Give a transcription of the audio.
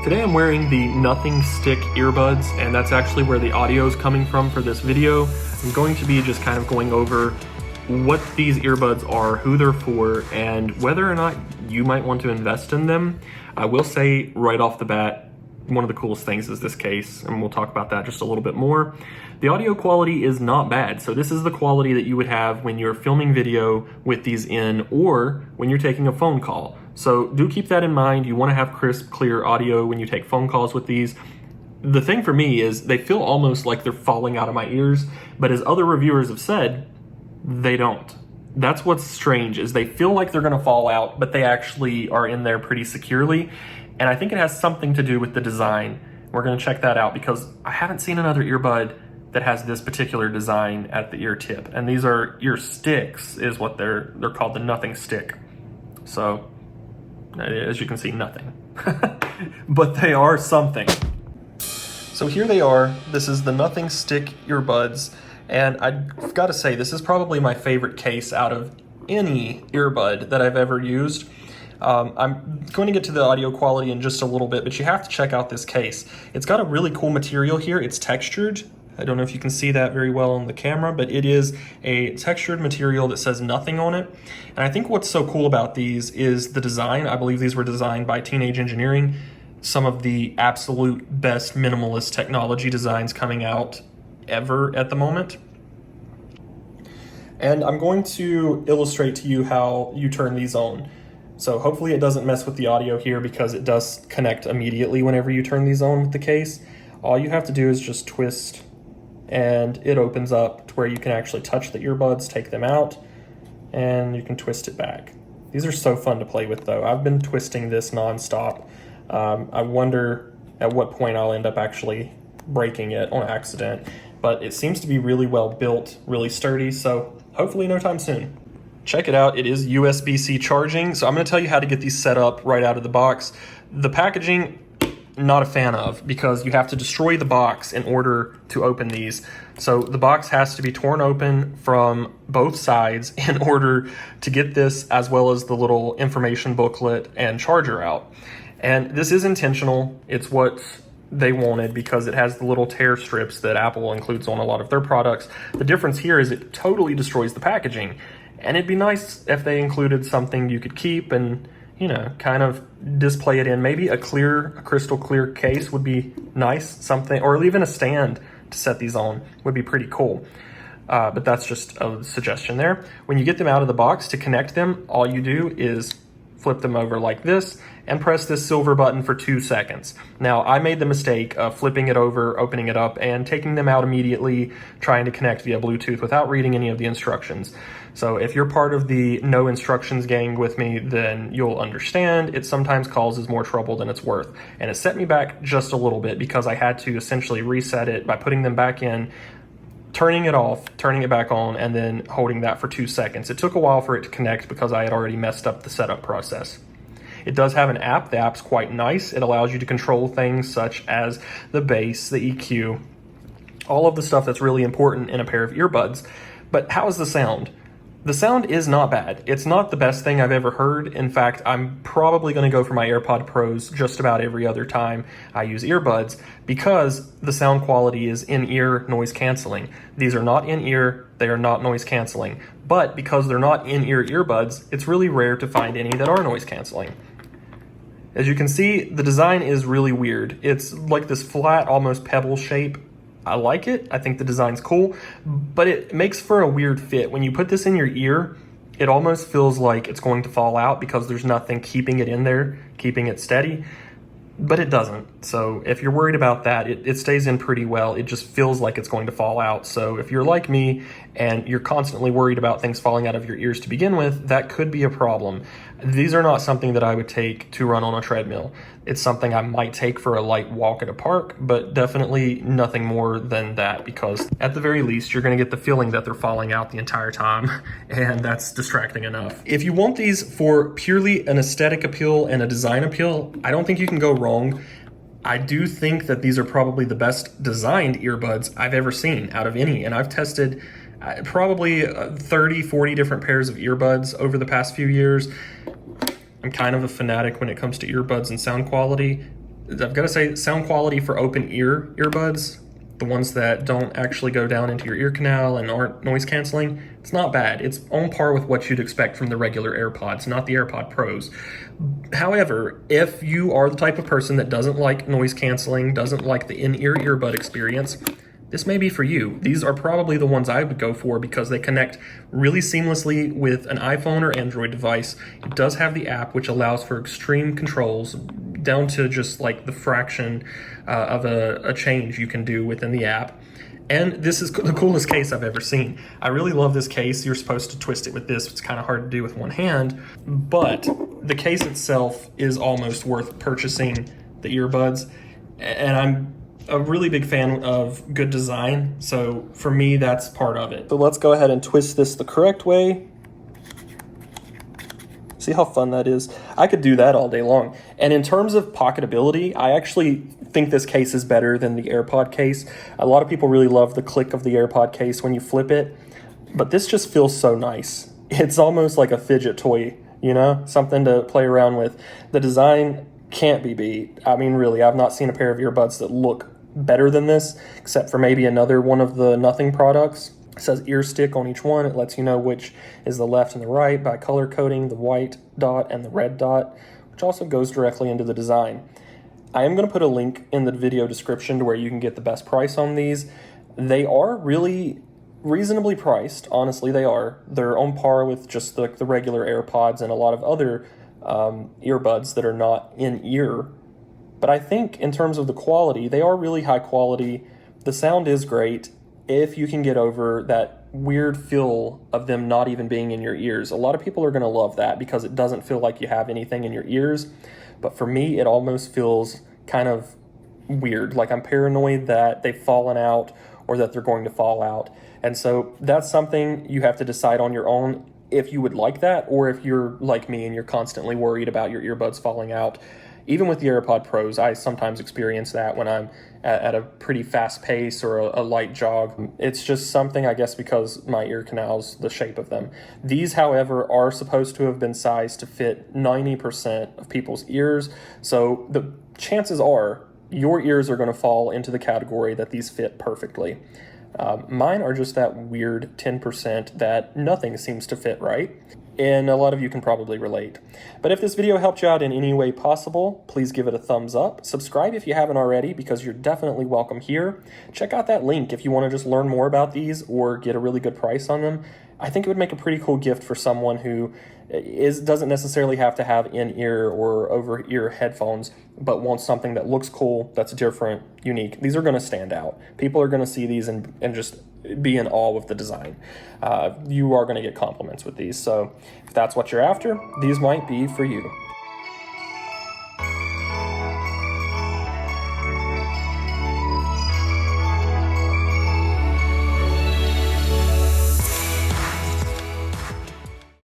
Today I'm wearing the Nothing Stick earbuds, and that's actually where the audio is coming from for this video. I'm going to be just kind of going over what these earbuds are, who they're for, and whether or not you might want to invest in them. I will say right off the bat, one of the coolest things is this case, and we'll talk about that just a little bit more. The audio quality is not bad. So this is the quality that you would have when you're filming video with these in, or when you're taking a phone call. So do keep that in mind. You want to have crisp, clear audio when you take phone calls with these. The thing for me is they feel almost like they're falling out of my ears, but as other reviewers have said, they don't. That's what's strange, is they feel like they're gonna fall out, but they actually are in there pretty securely. And I think it has something to do with the design. We're gonna check that out because I haven't seen another earbud that has this particular design at the ear tip. And these are ear sticks is what they're called, the Nothing Stick. So as you can see, nothing, but they are something. So here they are. This is the Nothing Stick earbuds. And I've got to say, this is probably my favorite case out of any earbud that I've ever used. I'm going to get to the audio quality in just a little bit, but you have to check out this case. It's got a really cool material here. It's textured. I don't know if you can see that very well on the camera, but it is a textured material that says nothing on it. And I think what's so cool about these is the design. I believe these were designed by Teenage Engineering, some of the absolute best minimalist technology designs coming out ever at the moment. And I'm going to illustrate to you how you turn these on. So hopefully it doesn't mess with the audio here because it does connect immediately whenever you turn these on with the case. All you have to do is just twist and it opens up to where you can actually touch the earbuds, take them out, and you can twist it back. These are so fun to play with though. I've been twisting this nonstop. I wonder at what point I'll end up actually breaking it on accident, but it seems to be really well built, really sturdy, so hopefully no time soon. Check it out, it is USB-C charging, so I'm gonna tell you how to get these set up right out of the box. The packaging, not a fan of, because you have to destroy the box in order to open these. So the box has to be torn open from both sides in order to get this, as well as the little information booklet and charger out. And this is intentional. It's what they wanted because it has the little tear strips that Apple includes on a lot of their products. The difference here is it totally destroys the packaging. And it'd be nice if they included something you could keep and, you know, kind of display it in. Maybe a crystal clear case would be nice, something, or even a stand to set these on would be pretty cool. But that's just a suggestion there. When you get them out of the box, to connect them, all you do is flip them over like this and press this silver button for 2 seconds. Now, I made the mistake of flipping it over, opening it up, and taking them out immediately, trying to connect via Bluetooth without reading any of the instructions. So if you're part of the no instructions gang with me, then you'll understand it sometimes causes more trouble than it's worth. And it set me back just a little bit because I had to essentially reset it by putting them back in, turning it off, turning it back on, and then holding that for 2 seconds. It took a while for it to connect because I had already messed up the setup process. It does have an app. The app's quite nice. It allows you to control things such as the bass, the EQ, all of the stuff that's really important in a pair of earbuds. But how is the sound? The sound is not bad. It's not the best thing I've ever heard. In fact, I'm probably going to go for my AirPod Pros just about every other time I use earbuds because the sound quality is in-ear noise canceling. These are not in-ear, they are not noise canceling. But because they're not in-ear earbuds, it's really rare to find any that are noise canceling. As you can see, the design is really weird. It's like this flat, almost pebble shape. I like it. I think the design's cool, but it makes for a weird fit. When you put this in your ear, it almost feels like it's going to fall out because there's nothing keeping it in there, keeping it steady, but it doesn't. So if you're worried about that, it stays in pretty well. It just feels like it's going to fall out. So if you're like me and you're constantly worried about things falling out of your ears to begin with, that could be a problem. These are not something that I would take to run on a treadmill. It's something I might take for a light walk at a park, but definitely nothing more than that because at the very least, you're gonna get the feeling that they're falling out the entire time, and that's distracting enough. If you want these for purely an aesthetic appeal and a design appeal, I don't think you can go wrong. I do think that these are probably the best designed earbuds I've ever seen out of any, and I've tested probably 30, 40 different pairs of earbuds over the past few years. I'm kind of a fanatic when it comes to earbuds and sound quality. I've got to say, sound quality for open ear earbuds, the ones that don't actually go down into your ear canal and aren't noise canceling, it's not bad. It's on par with what you'd expect from the regular AirPods, not the AirPod Pros. However, if you are the type of person that doesn't like noise canceling, doesn't like the in-ear earbud experience, this may be for you. These are probably the ones I would go for because they connect really seamlessly with an iPhone or Android device. It does have the app, which allows for extreme controls down to just like the fraction of a change you can do within the app. And this is the coolest case I've ever seen. I really love this case. You're supposed to twist it with this. It's kind of hard to do with one hand, but the case itself is almost worth purchasing the earbuds. And I'm a really big fan of good design, so for me, that's part of it. So let's go ahead and twist this the correct way. See how fun that is? I could do that all day long. And in terms of pocketability, I actually think this case is better than the AirPod case. A lot of people really love the click of the AirPod case when you flip it, but this just feels so nice. It's almost like a fidget toy, you know, something to play around with. The design can't be beat. I mean, really, I've not seen a pair of earbuds that look better than this, except for maybe another one of the Nothing products. It says ear stick on each one. It lets you know which is the left and the right by color coding the white dot and the red dot, which also goes directly into the design. I am going to put a link in the video description to where you can get the best price on these. They are really reasonably priced. Honestly, they are. They're on par with just the regular AirPods and a lot of other earbuds that are not in ear. But I think in terms of the quality, they are really high quality. The sound is great if you can get over that weird feel of them not even being in your ears. A lot of people are going to love that because it doesn't feel like you have anything in your ears. But for me, it almost feels kind of weird, like I'm paranoid that they've fallen out or that they're going to fall out. And so that's something you have to decide on your own if you would like that, or if you're like me and you're constantly worried about your earbuds falling out. Even with the AirPod Pros, I sometimes experience that when I'm at a pretty fast pace or a light jog. It's just something, I guess, because my ear canals, the shape of them. These, however, are supposed to have been sized to fit 90% of people's ears. So the chances are your ears are going to fall into the category that these fit perfectly. Mine are just that weird 10% that nothing seems to fit right. And a lot of you can probably relate. But if this video helped you out in any way possible, please give it a thumbs up. Subscribe if you haven't already, because you're definitely welcome here. Check out that link if you want to just learn more about these or get a really good price on them. I think it would make a pretty cool gift for someone who doesn't necessarily have to have in-ear or over-ear headphones, but wants something that looks cool, that's different, unique. These are going to stand out. People are going to see these and just be in awe with the design. You are going to get compliments with these. So if that's what you're after, these might be for you.